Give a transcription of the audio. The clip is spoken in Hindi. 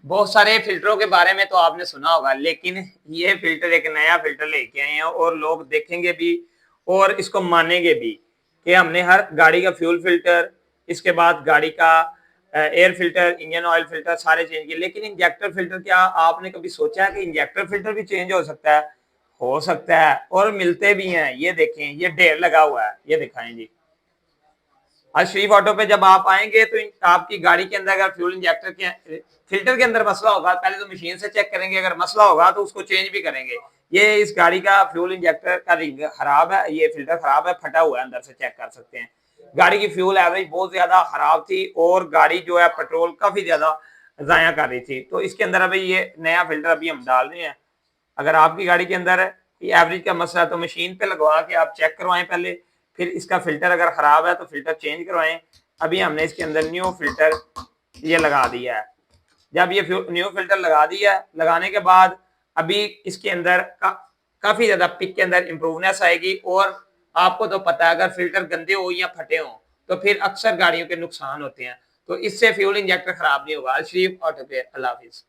बहुत सारे फिल्टरों के बारे में तो आपने सुना होगा, लेकिन ये फिल्टर एक नया फिल्टर लेके आए हैं और लोग देखेंगे भी और इसको मानेंगे भी कि हमने हर गाड़ी का फ्यूल फिल्टर, इसके बाद गाड़ी का air filter, engine oil filter सारे चेंज किए, लेकिन इंजेक्टर फिल्टर क्या आपने कभी सोचा है कि इंजेक्टर फिल्टर भी चेंज हो सकता है? हो सकता है और मिलते भी हैं। ये देखें, ये ढेर लगा हुआ है, ये दिखाएं जी। आज शरीफ ऑटो पे जब आप आएंगे तो आपकी गाड़ी के अंदर अगर फ्यूल इंजेक्टर के फिल्टर के अंदर मसला होगा, पहले तो मशीन से चेक करेंगे, अगर मसला होगा तो उसको चेंज भी करेंगे। ये इस गाड़ी का फ्यूल इंजेक्टर का रिंग खराब है, ये फिल्टर खराब है, फटा हुआ है, अंदर से चेक कर सकते हैं। गाड़ी की फ्यूल एवरेज बहुत ज्यादा खराब थी और गाड़ी जो है पेट्रोल काफी ज्यादा जाया कर रही थी, तो इसके अंदर अभी ये नया फिल्टर अभी हम डाल रहे हैं। अगर आपकी गाड़ी के अंदर एवरेज का मसला है तो मशीन पे लगवा के आप चेक करवाएं पहले, फिर इसका फिल्टर अगर खराब है तो फिल्टर चेंज करवाएं। अभी हमने इसके अंदर न्यू फिल्टर ये लगा दिया है। जब ये न्यू फिल्टर लगा दिया, लगाने के बाद अभी इसके अंदर काफी ज्यादा पिक के अंदर इंप्रूवनेस आएगी। और आपको तो पता है अगर फिल्टर गंदे हो या फटे हो तो फिर अक्सर गाड़ियों के नुकसान होते हैं, तो इससे फ्यूल इंजेक्टर खराब नहीं होगा। शरीफ ऑटो पे, अल्लाह हाफिज।